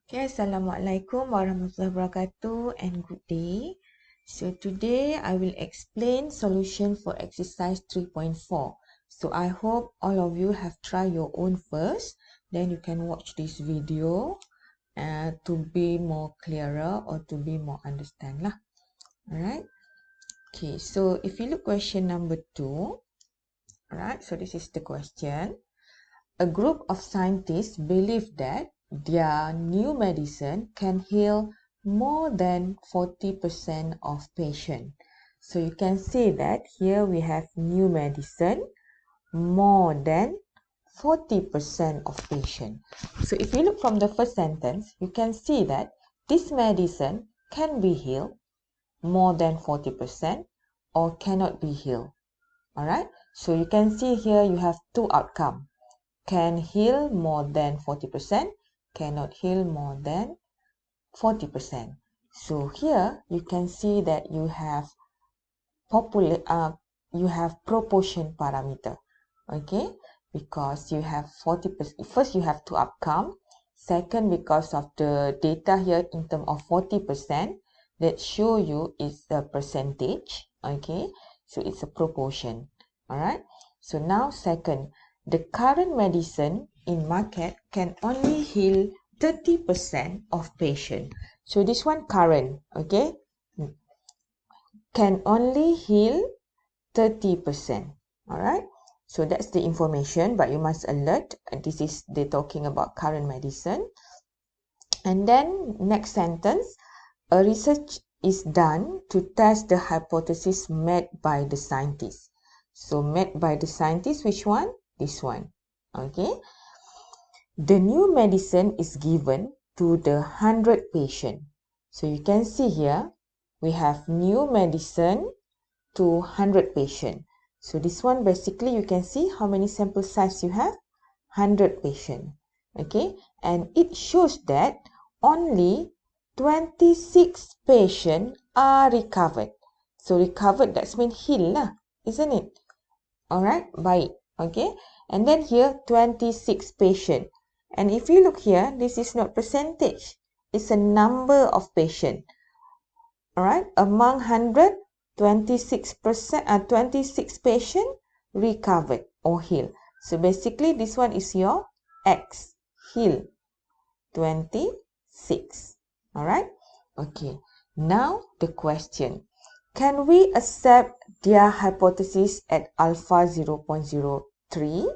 Okay, Assalamualaikum warahmatullahi wabarakatuh and good day. So today I will explain solution for exercise 3.4. So I hope all of you have tried your own first. Then you can watch this video to be more clearer or to be more understand lah. Alright. Okay, so if you look question number 2. Alright, so this is the question. A group of scientists believe that their new medicine can heal more than 40% of patients. So you can see that here we have new medicine, more than 40% of patients. So if you look from the first sentence, you can see that this medicine can be healed more than 40% or cannot be healed. Alright, so you can see here you have two outcomes. Can heal more than 40%, cannot heal more than 40%. So here you can see that you have proportion parameter. Okay, because you have 40%. First you have two outcome. Second, because of the data here in terms of 40%, that show you is the percentage. Okay, so it's a proportion. Alright. So now second, the current medicine in market can only heal 30% of patient. So this one current, okay, can only heal 30%. Alright. So that's the information, but you must alert. This is they're talking about current medicine. And then next sentence, a research is done to test the hypothesis made by the scientists. So made by the scientists, which one? This one. Okay. The new medicine is given to the 100 patient. So you can see here, we have new medicine to 100 patient. So this one basically you can see how many sample size you have? 100 patient. Okay. And it shows that only 26 patients are recovered. So recovered, that's mean heal lah, isn't it? Alright, baik. Okay. And then here 26 patient. And if you look here, this is not percentage. It's a number of patient. Alright, among 100, 26 patient recovered or healed. So basically this one is your X, heal, 26. Alright, okay. Now the question, can we accept their hypothesis at alpha 0.03?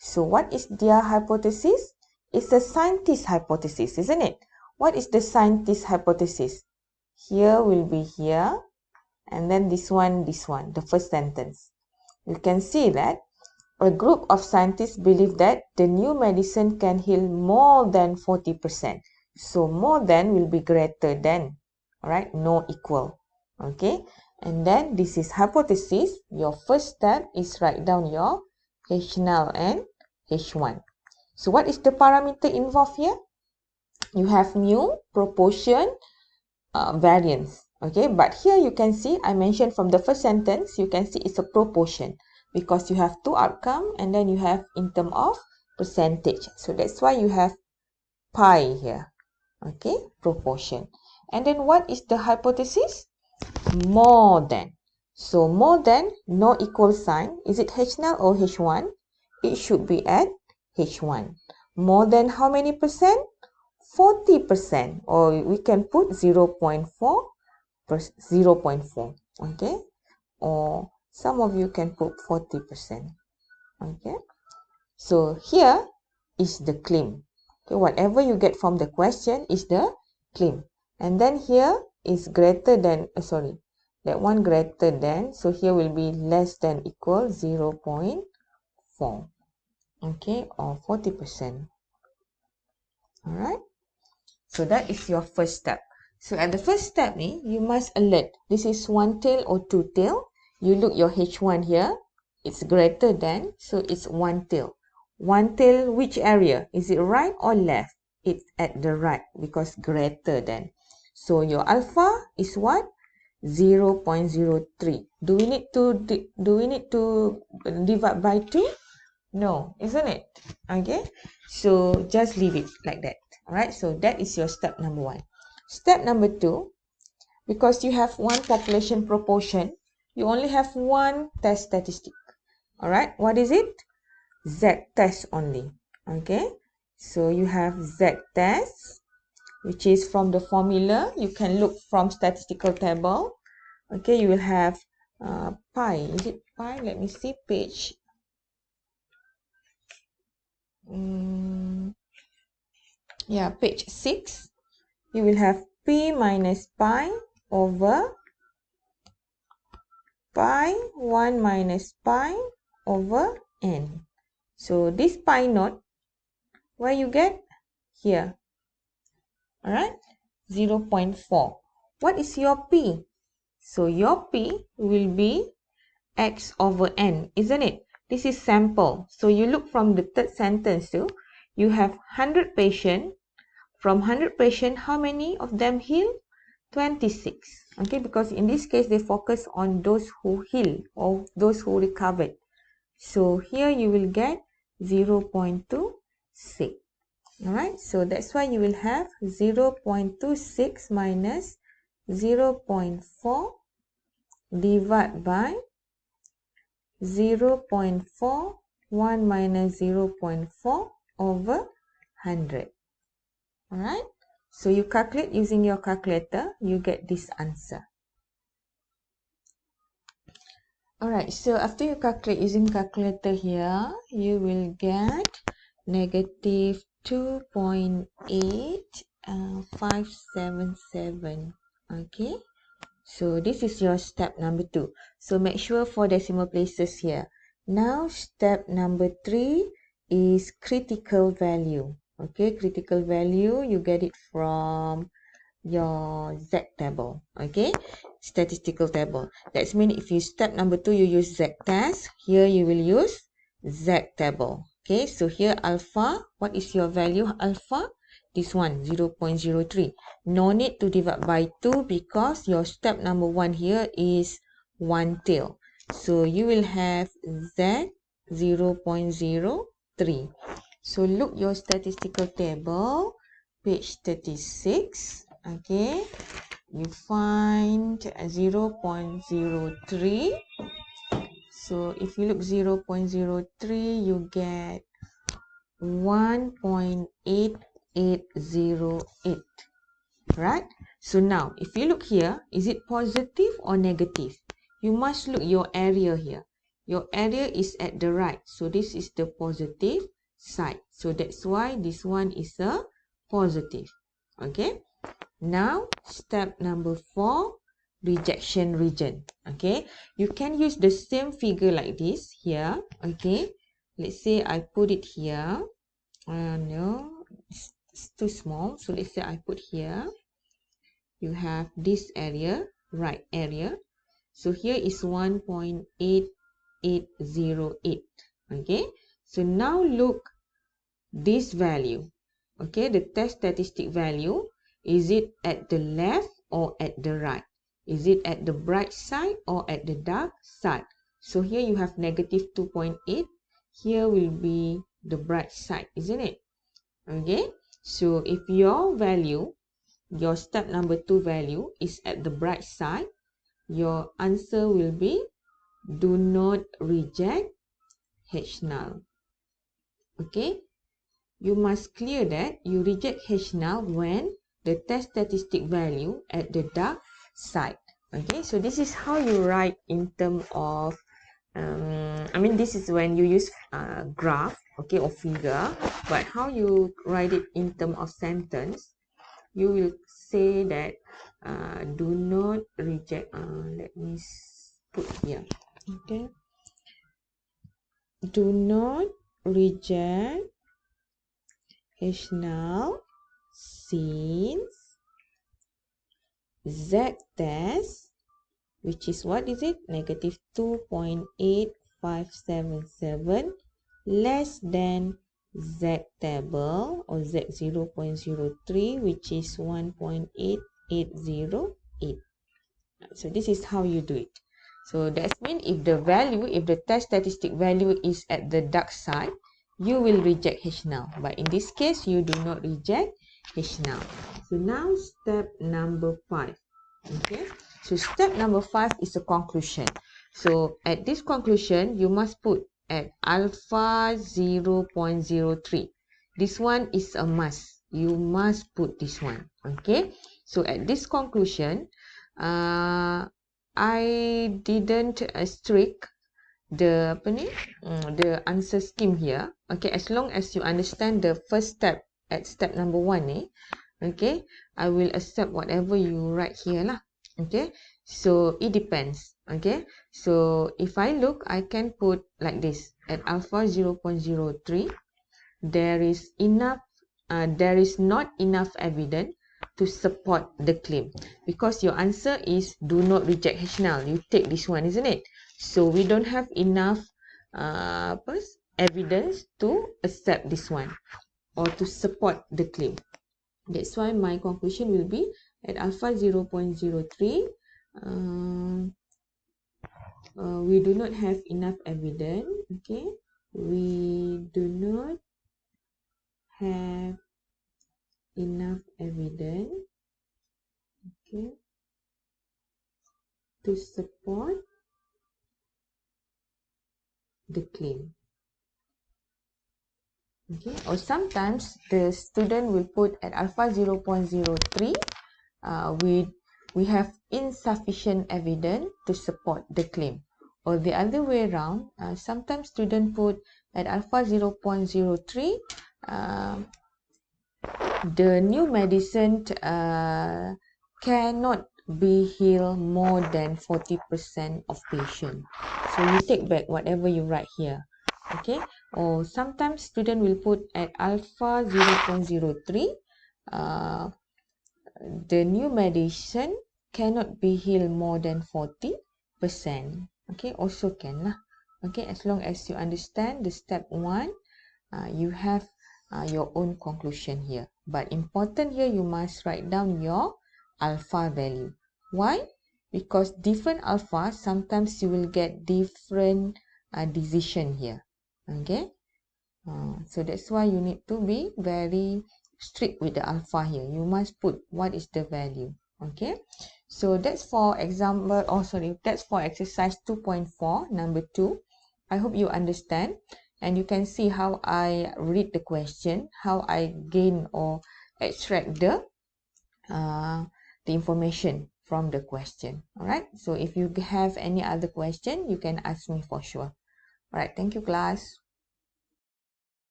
So what is their hypothesis? It's a scientist hypothesis, isn't it? What is the scientist hypothesis? Here will be here, and then this one, the first sentence. You can see that a group of scientists believe that the new medicine can heal more than 40%. So more than will be greater than, alright, no equal. Okay, and then this is hypothesis. Your first step is write down your H0 and H1. So what is the parameter involved here? You have mu, proportion, variance. Okay, but here you can see I mentioned from the first sentence, you can see it's a proportion because you have two outcome and then you have in term of percentage. So that's why you have pi here. Okay, proportion. And then what is the hypothesis? More than. So more than, no equal sign. Is it H0 or H1? It should be at H1. More than how many percent? 40%, or we can put 0.4, okay, or some of you can put 40%. Okay, so here is the claim. Okay, whatever you get from the question is the claim, and then here is greater than, that one greater than, so here will be less than equal 0.4, okay, or 40%. Alright. So that is your first step. So at the first step ni, you must alert. This is one tail or two tail. You look your H1 here. It's greater than, so it's one tail. One tail, which area? Is it right or left? It's at the right because greater than. So your alpha is what? 0.03. Do we need to divide by 2? No, isn't it? Okay. So just leave it like that. Alright, so that is your step number 1. Step number 2, because you have one population proportion, you only have one test statistic. Alright, what is it? Z-test only. Okay, so you have Z-test, which is from the formula. You can look from statistical table. Okay, you will have pi. Is it pi? Let me see, page. Yeah, page 6. You will have P minus pi over pi 1 minus pi over n. So this pi naught, where you get? Here. Alright, 0.4. What is your P? So your P will be x over n, isn't it? This is sample. So you look from the third sentence too. You have 100 patients. From 100 patients, how many of them heal? 26. Okay, because in this case, they focus on those who heal or those who recovered. So here you will get 0.26. Alright, so that's why you will have 0.26 minus 0.4 divided by 0.4, 1 minus 0.4 over 100. Alright, so you calculate using your calculator, you get this answer. Alright, so after you calculate using calculator here, you will get negative 2.8577. Okay, so this is your step number 2. So make sure for decimal places here. Now step number 3 is critical value. Okay, critical value, you get it from your Z table. Okay, statistical table. That means if you step number 2, you use Z test. Here you will use Z table. Okay, so here alpha, what is your value alpha? This one, 0.03. No need to divide by 2 because your step number 1 here is 1 tail. So you will have Z 0.03. So look your statistical table, page 36. Okay, you find 0.03. So if you look 0.03, you get 1.8808. Right? So now, if you look here, is it positive or negative? You must look your area here. Your area is at the right. So this is the positive side. So that's why this one is a positive. Okay? Now, step number 4, rejection region. Okay? You can use the same figure like this here. Okay? Let's say I put it here. No, it's too small. So let's say I put here. You have this area, right area. So here is 1.8808. Okay. So now look this value. Okay. The test statistic value. Is it at the left or at the right? Is it at the bright side or at the dark side? So here you have negative 2.8. Here will be the bright side, isn't it? Okay. So if your value, your step number 2 value is at the bright side, your answer will be do not reject H null. Okay, you must clear that you reject H null when the test statistic value at the dark side. Okay, so this is how you write in terms of this is when you use graph, okay, or figure. But how you write it in terms of sentence, you will say that do not reject. Let me put here. Okay. Do not reject H null since Z test, which is what is it? Negative 2.8577 less than Z table or Z 0.03, which is 1.8808. So this is how you do it. So that means if the test statistic value is at the dark side, you will reject H null. But in this case, you do not reject H now. So now step number 5. Okay, so step number 5 is a conclusion. So at this conclusion, you must put at alpha 0.03. This one is a must. You must put this one. Okay, so at this conclusion, I didn't streak the the answer scheme here. Okay, as long as you understand the first step at step number 1, okay, I will accept whatever you write here lah. Okay, so it depends. Okay, so if I look, I can put like this at alpha 0.03. There is not enough evidence to support the claim, because your answer is do not reject H null. You take this one, isn't it? So we don't have enough evidence to accept this one or to support the claim. That's why my conclusion will be at alpha 0.03. We do not have enough evidence. Okay, we do not have enough evidence, okay, to support the claim. Okay, or sometimes the student will put at alpha 0.03. We have insufficient evidence to support the claim, or the other way around. Sometimes student put at alpha 0.03. The new medicine cannot be heal more than 40% of patient. So you take back whatever you write here. Okay, or sometimes student will put at alpha 0.03. The new medicine cannot be healed more than 40%. Okay, also can lah. Okay, as long as you understand the step 1, you have your own conclusion here. But important here, you must write down your alpha value. Why? Because different alpha, sometimes you will get different decision here. Okay, so that's why you need to be very strict with the alpha here. You must put what is the value. Okay, so that's for example, that's for exercise 2.4 number 2. I hope you understand, and you can see how I read the question, how I gain or extract the information from the question. All right, so if you have any other question, you can ask me for sure. All right, thank you, class.